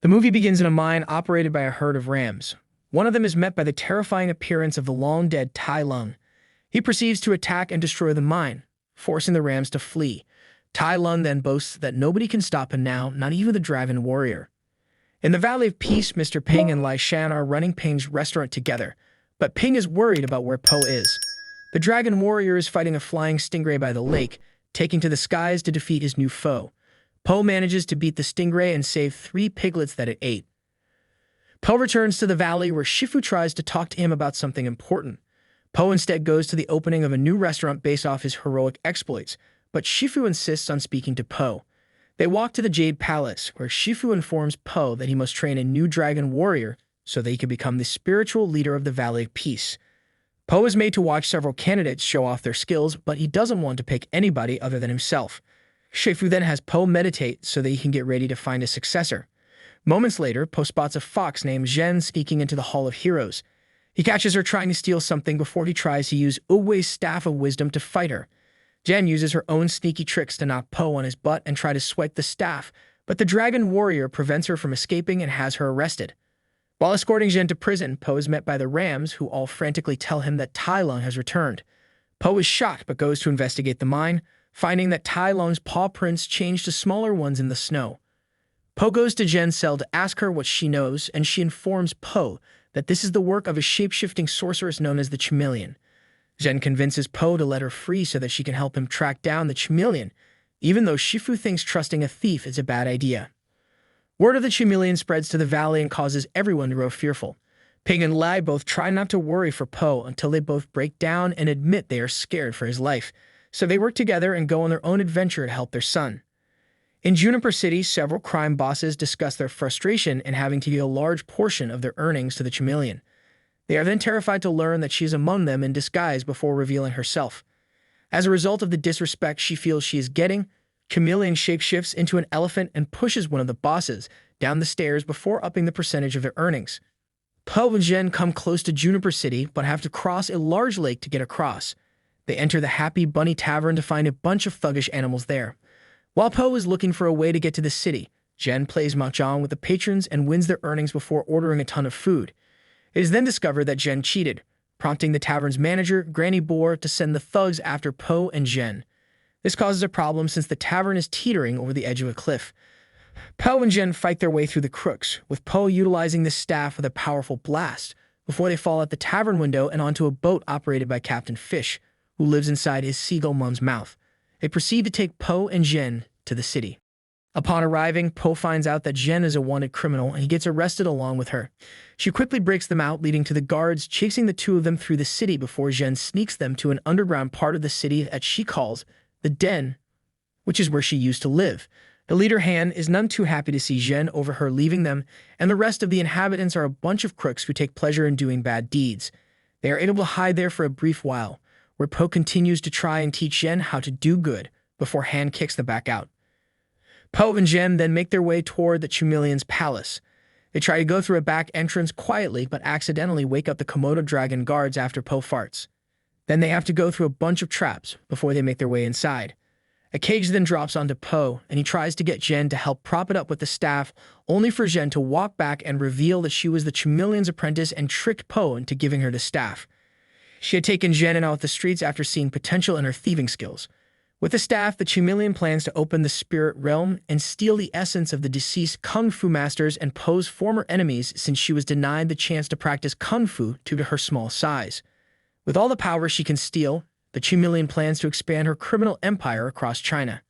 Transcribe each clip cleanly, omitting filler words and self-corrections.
The movie begins in a mine operated by a herd of rams. One of them is met by the terrifying appearance of the long-dead Tai Lung. He proceeds to attack and destroy the mine, forcing the rams to flee. Tai Lung then boasts that nobody can stop him now, not even the dragon warrior. In the Valley of Peace, Mr. Ping and Lai Shan are running Ping's restaurant together, but Ping is worried about where Po is. The dragon warrior is fighting a flying stingray by the lake, taking to the skies to defeat his new foe. Po manages to beat the stingray and save 3 piglets that it ate. Po returns to the valley where Shifu tries to talk to him about something important. Po instead goes to the opening of a new restaurant based off his heroic exploits, but Shifu insists on speaking to Po. They walk to the Jade Palace, where Shifu informs Po that he must train a new dragon warrior so that he can become the spiritual leader of the Valley of Peace. Po is made to watch several candidates show off their skills, but he doesn't want to pick anybody other than himself. Shifu then has Po meditate so that he can get ready to find a successor. Moments later, Po spots a fox named Zhen sneaking into the Hall of Heroes. He catches her trying to steal something before he tries to use Uwei's Staff of Wisdom to fight her. Zhen uses her own sneaky tricks to knock Po on his butt and try to swipe the staff, but the dragon warrior prevents her from escaping and has her arrested. While escorting Zhen to prison, Po is met by the rams, who all frantically tell him that Tai Lung has returned. Po is shocked but goes to investigate the mine, finding that Tai Lung's paw prints changed to smaller ones in the snow. Po goes to Zhen's cell to ask her what she knows, and she informs Po that this is the work of a shape-shifting sorceress known as the Chameleon. Zhen convinces Po to let her free so that she can help him track down the Chameleon, even though Shifu thinks trusting a thief is a bad idea. Word of the Chameleon spreads to the valley and causes everyone to grow fearful. Ping and Lai both try not to worry for Po until they both break down and admit they are scared for his life, so they work together and go on their own adventure to help their son. In Juniper City, several crime bosses discuss their frustration in having to give a large portion of their earnings to the Chameleon. They are then terrified to learn that she is among them in disguise before revealing herself. As a result of the disrespect she feels she is getting, Chameleon shapeshifts into an elephant and pushes one of the bosses down the stairs before upping the percentage of their earnings. Po and Zhen come close to Juniper City but have to cross a large lake to get across. They enter the Happy Bunny Tavern to find a bunch of thuggish animals there. While Po is looking for a way to get to the city, Zhen plays mahjong with the patrons and wins their earnings before ordering a ton of food. It is then discovered that Zhen cheated, prompting the tavern's manager, Granny Boar, to send the thugs after Po and Zhen. This causes a problem since the tavern is teetering over the edge of a cliff. Po and Zhen fight their way through the crooks, with Po utilizing the staff with a powerful blast, before they fall out the tavern window and onto a boat operated by Captain Fish, who lives inside his seagull mum's mouth. They proceed to take Po and Zhen to the city. Upon arriving, Po finds out that Zhen is a wanted criminal and he gets arrested along with her. She quickly breaks them out, leading to the guards chasing the two of them through the city before Zhen sneaks them to an underground part of the city that she calls the Den, which is where she used to live. The leader Han is none too happy to see Zhen over her leaving them, and the rest of the inhabitants are a bunch of crooks who take pleasure in doing bad deeds. They are able to hide there for a brief while, where Po continues to try and teach Zhen how to do good before Han kicks them back out. Po and Zhen then make their way toward the Chameleon's palace. They try to go through a back entrance quietly but accidentally wake up the Komodo dragon guards after Po farts. Then they have to go through a bunch of traps before they make their way inside. A cage then drops onto Po, and he tries to get Zhen to help prop it up with the staff, only for Zhen to walk back and reveal that she was the Chameleon's apprentice and tricked Po into giving her the staff. She had taken Zhen out the streets after seeing potential in her thieving skills. With the staff, the Chameleon plans to open the spirit realm and steal the essence of the deceased kung fu masters and Po's former enemies, since she was denied the chance to practice kung fu due to her small size. With all the power she can steal, the Chameleon plans to expand her criminal empire across China.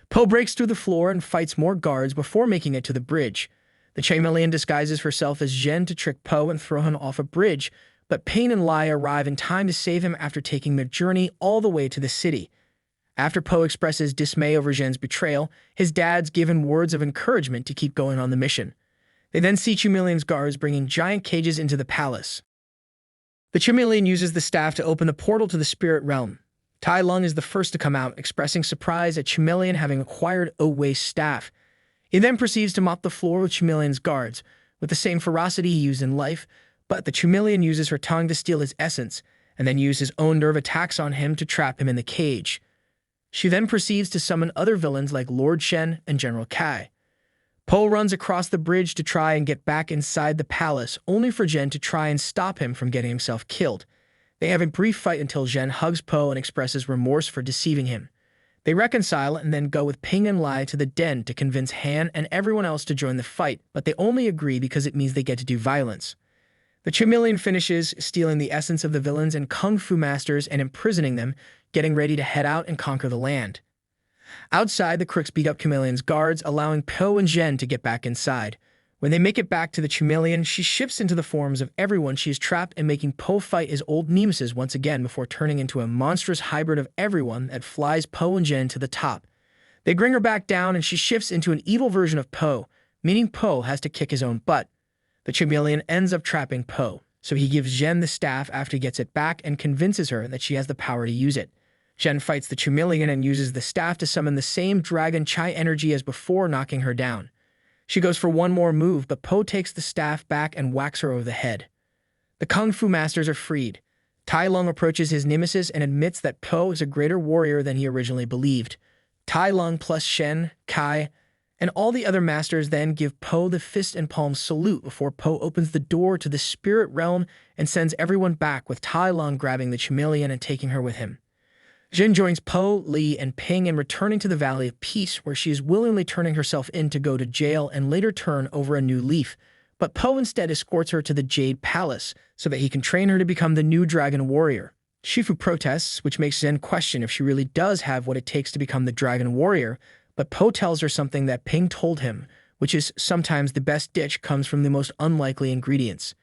Po breaks through the floor and fights more guards before making it to the bridge. The Chameleon disguises herself as Zhen to trick Po and throw him off a bridge, but Pain and Lai arrive in time to save him after taking their journey all the way to the city. After Po expresses dismay over Zhen's betrayal, his dad's given words of encouragement to keep going on the mission. They then see Chameleon's guards bringing giant cages into the palace. The Chameleon uses the staff to open the portal to the spirit realm. Tai Lung is the first to come out, expressing surprise at Chameleon having acquired Uwei's staff. He then proceeds to mop the floor with Chameleon's guards, with the same ferocity he used in life, but the Chameleon uses her tongue to steal his essence, and then uses his own nerve attacks on him to trap him in the cage. She then proceeds to summon other villains like Lord Shen and General Kai. Po runs across the bridge to try and get back inside the palace, only for Jen to try and stop him from getting himself killed. They have a brief fight until Jen hugs Po and expresses remorse for deceiving him. They reconcile and then go with Ping and Lai to the den to convince Han and everyone else to join the fight, but they only agree because it means they get to do violence. The chameleon finishes, stealing the essence of the villains and kung fu masters and imprisoning them, getting ready to head out and conquer the land. Outside, the crooks beat up Chameleon's guards, allowing Po and Jen to get back inside. When they make it back to the chameleon, she shifts into the forms of everyone she is trapped and making Po fight his old nemesis once again before turning into a monstrous hybrid of everyone that flies Po and Jen to the top. They bring her back down and she shifts into an evil version of Po, meaning Po has to kick his own butt. The chameleon ends up trapping Po, so he gives Jen the staff after he gets it back and convinces her that she has the power to use it. Jen fights the chameleon and uses the staff to summon the same dragon Chai energy as before, knocking her down. She goes for one more move, but Po takes the staff back and whacks her over the head. The Kung Fu masters are freed. Tai Lung approaches his nemesis and admits that Po is a greater warrior than he originally believed. Tai Lung plus Shen, Kai, and all the other masters then give Po the fist and palm salute before Po opens the door to the spirit realm and sends everyone back, with Tai Lung grabbing the chameleon and taking her with him. Jin joins Po, Li, and Ping in returning to the Valley of Peace, where she is willingly turning herself in to go to jail and later turn over a new leaf. But Po instead escorts her to the Jade Palace so that he can train her to become the new Dragon Warrior. Shifu protests, which makes Zen question if she really does have what it takes to become the Dragon Warrior, but Po tells her something that Ping told him, which is sometimes the best dish comes from the most unlikely ingredients.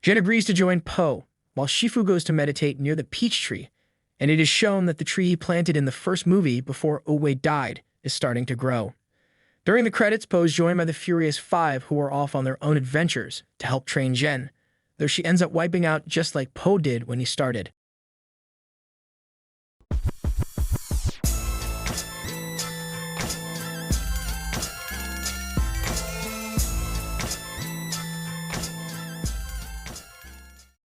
Jen agrees to join Po, while Shifu goes to meditate near the peach tree, and it is shown that the tree he planted in the first movie before Owe died is starting to grow. During the credits, Po is joined by the Furious Five, who are off on their own adventures to help train Jen, though she ends up wiping out just like Po did when he started.